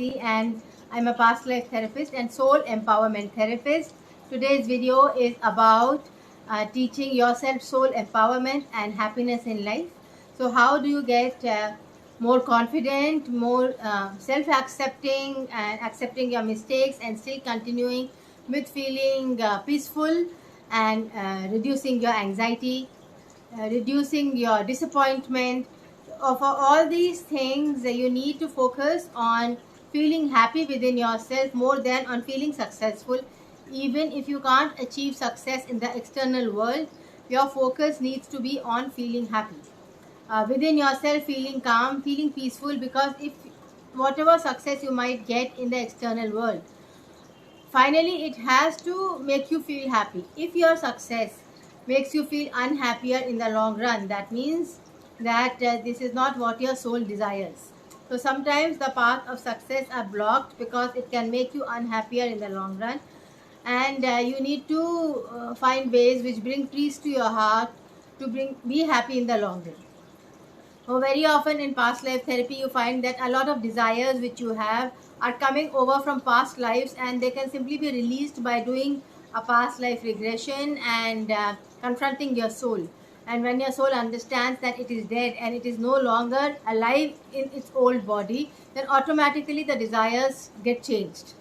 and I'm a past life therapist and soul empowerment therapist. Today's video is about teaching yourself soul empowerment and happiness in life. So how do you get more confident, more self-accepting and accepting your mistakes and still continuing with feeling peaceful and reducing your anxiety, reducing your disappointment. For all these things, you need to focus on feeling happy within yourself more than on feeling successful. Even if you can't achieve success in the external world, your focus needs to be on feeling happy within yourself, feeling calm, feeling peaceful. Because if whatever success you might get in the external world, finally it has to make you feel happy. If your success makes you feel unhappier in the long run, that means that this is not what your soul desires. So sometimes the path of success are blocked because it can make you unhappier in the long run, and you need to find ways which bring peace to your heart to be happy in the long run. Very often in past life therapy, you find that a lot of desires which you have are coming over from past lives, and they can simply be released by doing a past life regression and confronting your soul. And when your soul understands that it is dead and it is no longer alive in its old body, then automatically the desires get changed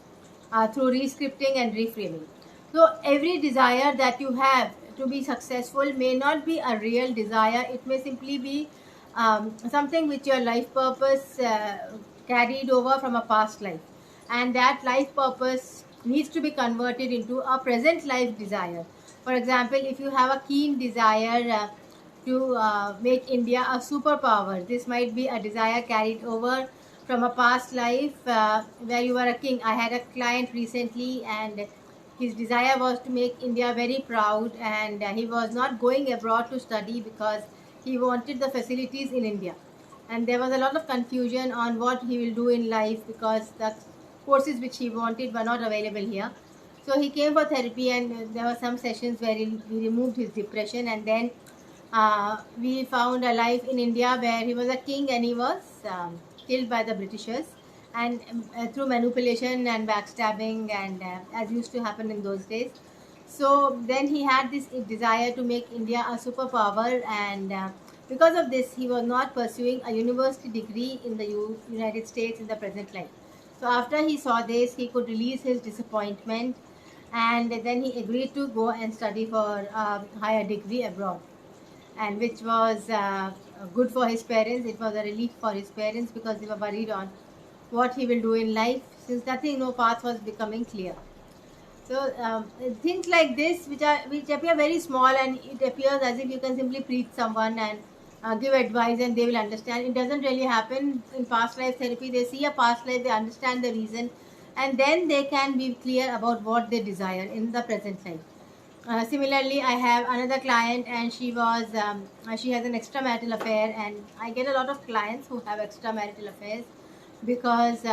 through rescripting and reframing. So every desire that you have to be successful may not be a real desire. It may simply be something which your life purpose carried over from a past life, and that life purpose needs to be converted into a present life desire. For example, if you have a keen desire to make India a superpower, this might be a desire carried over from a past life where you were a king. I had a client recently, and his desire was to make India very proud, and he was not going abroad to study because he wanted the facilities in India. And there was a lot of confusion on what he will do in life because the courses which he wanted were not available here. So he came for therapy, and there were some sessions where he removed his depression, and then we found a life in India where he was a king and he was killed by the Britishers, and through manipulation and backstabbing, and as used to happen in those days. So then he had this desire to make India a superpower, and because of this, he was not pursuing a university degree in the United States in the present life. So after he saw this, he could release his disappointment, and then he agreed to go and study for a higher degree abroad, and which was good for his parents. It was a relief for his parents because they were worried on what he will do in life, since nothing, no path was becoming clear. So things like this, which appear very small, and it appears as if you can simply preach someone and give advice and they will understand. It doesn't really happen in past life therapy. They see a past life, they understand the reason, and then they can be clear about what they desire in the present life. Similarly, I have another client, and she has an extramarital affair, and I get a lot of clients who have extramarital affairs because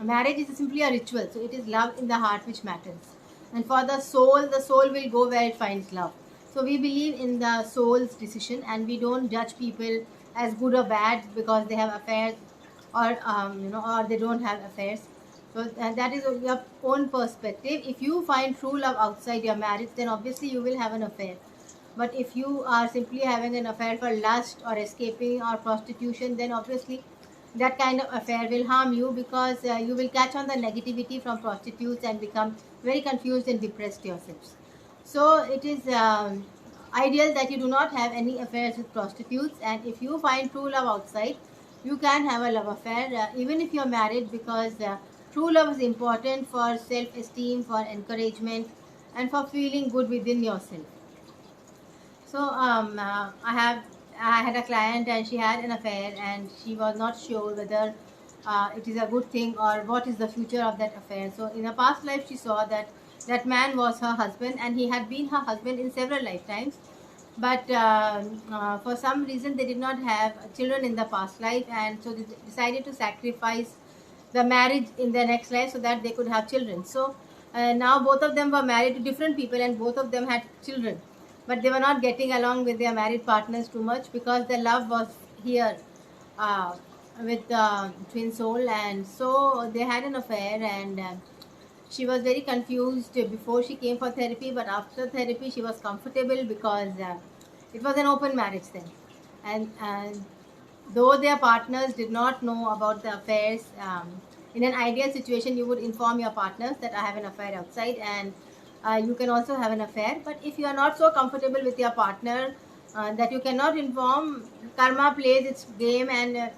marriage is simply a ritual. So it is love in the heart which matters, and for the soul will go where it finds love. So we believe in the soul's decision, and we don't judge people as good or bad because they have affairs, or or they don't have affairs. So that is your own perspective. If you find true love outside your marriage, then obviously you will have an affair. But if you are simply having an affair for lust or escaping or prostitution, then obviously that kind of affair will harm you, because you will catch on the negativity from prostitutes and become very confused and depressed yourselves. So it is ideal that you do not have any affairs with prostitutes, and if you find true love outside, you can have a love affair even if you are married, because true love is important for self-esteem, for encouragement, and for feeling good within yourself. So I had a client, and she had an affair, and she was not sure whether it is a good thing or what is the future of that affair. So in a past life, she saw that that man was her husband, and he had been her husband in several lifetimes. But for some reason, they did not have children in the past life, and so they decided to sacrifice the marriage in the next life so that they could have children. So now both of them were married to different people, and both of them had children, but they were not getting along with their married partners too much because the love was here with twin soul, and so they had an affair, and she was very confused before she came for therapy, but after therapy she was comfortable because it was an open marriage then. And though their partners did not know about the affairs, in an ideal situation you would inform your partners that I have an affair outside, and you can also have an affair. But if you are not so comfortable with your partner that you cannot inform, karma plays its game, and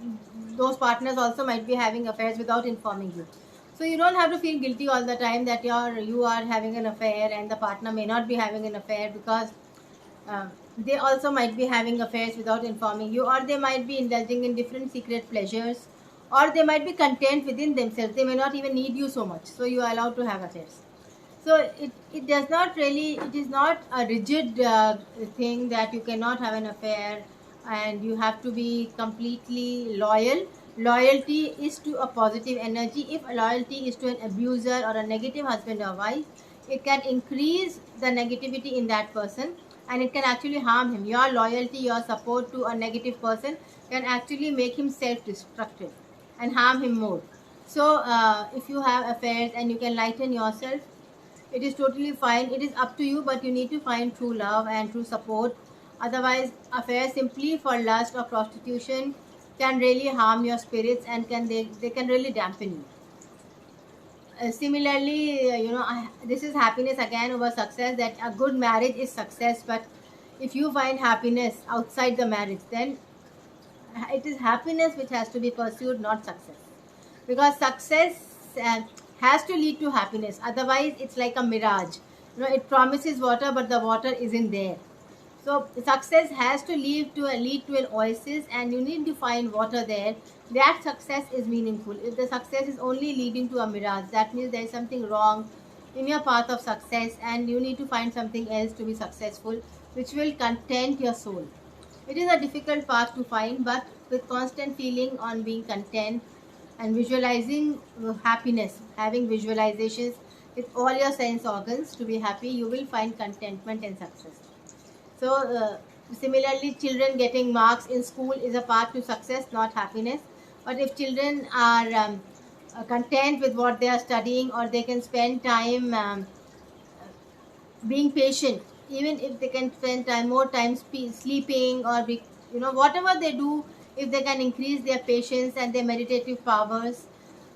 those partners also might be having affairs without informing you. So you don't have to feel guilty all the time that you are having an affair and the partner may not be having an affair, because they also might be having affairs without informing you, or they might be indulging in different secret pleasures, or they might be content within themselves. They may not even need you so much, so you are allowed to have affairs. So it does not really, it is not a rigid thing that you cannot have an affair and you have to be completely loyal. Loyalty is to a positive energy. If loyalty is to an abuser or a negative husband or wife, it can increase the negativity in that person, and it can actually harm him. Your loyalty, your support to a negative person can actually make him self-destructive and harm him more. So if you have affairs and you can lighten yourself, it is totally fine. It is up to you, but you need to find true love and true support. Otherwise, affairs simply for lust or prostitution can really harm your spirits, and they can really dampen you. Similarly, this is happiness again over success, that a good marriage is success. But if you find happiness outside the marriage, then it is happiness which has to be pursued, not success, because success has to lead to happiness. Otherwise it's like a mirage. It promises water, but the water isn't there. So success has to lead to an oasis, and you need to find water there. That success is meaningful. If the success is only leading to a mirage, that means there is something wrong in your path of success, and you need to find something else to be successful, which will content your soul. It is a difficult path to find, but with constant feeling on being content and visualizing happiness, having visualizations with all your sense organs to be happy, you will find contentment and success. So similarly, children getting marks in school is a path to success, not happiness. But if children are content with what they are studying, or they can spend time being patient, even if they can spend more time sleeping, or whatever they do, if they can increase their patience and their meditative powers,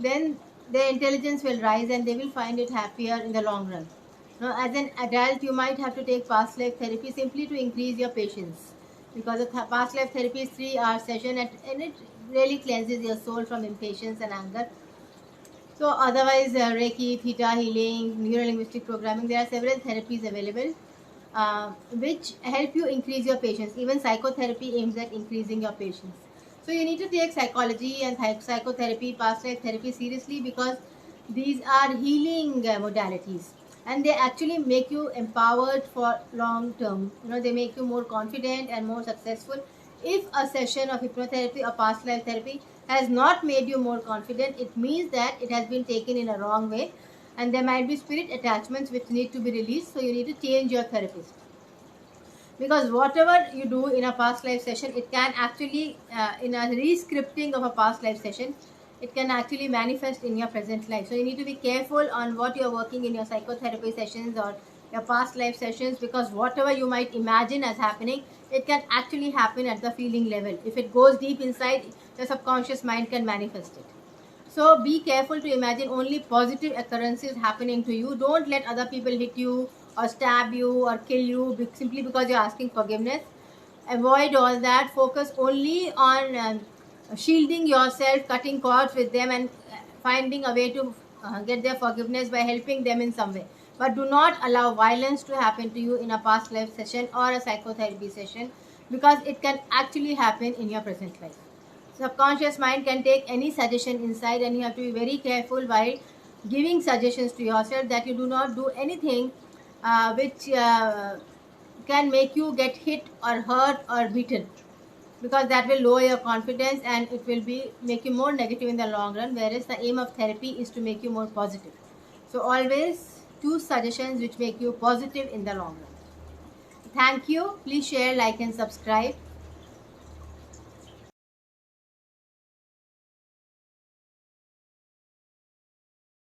then their intelligence will rise and they will find it happier in the long run. Now, as an adult, you might have to take past life therapy simply to increase your patience, because the past life therapy is 3 hour session, and it really cleanses your soul from impatience and anger. So otherwise, Reiki, Theta healing, neuro-linguistic programming, there are several therapies available which help you increase your patience. Even psychotherapy aims at increasing your patience. So you need to take psychology and psychotherapy, past life therapy seriously, because these are healing modalities, and they actually make you empowered for long term. They make you more confident and more successful. If a session of hypnotherapy or past life therapy has not made you more confident, it means that it has been taken in a wrong way, and there might be spirit attachments which need to be released. So you need to change your therapist, because whatever you do in a past life session, it can actually in a re-scripting of a past life session, it can actually manifest in your present life. So you need to be careful on what you're working in your psychotherapy sessions or your past life sessions, because whatever you might imagine as happening, it can actually happen at the feeling level. If it goes deep inside, the subconscious mind can manifest it. So be careful to imagine only positive occurrences happening to you. Don't let other people hit you or stab you or kill you simply because you're asking forgiveness. Avoid all that. Focus only on shielding yourself, cutting cords with them, and finding a way to get their forgiveness by helping them in some way. But do not allow violence to happen to you in a past life session or a psychotherapy session, because it can actually happen in your present life. Subconscious mind can take any suggestion inside, and you have to be very careful while giving suggestions to yourself that you do not do anything which can make you get hit or hurt or beaten, because that will lower your confidence and it will make you more negative in the long run, whereas the aim of therapy is to make you more positive. So always choose suggestions which make you positive in the long run. Thank you. Please share, like and subscribe.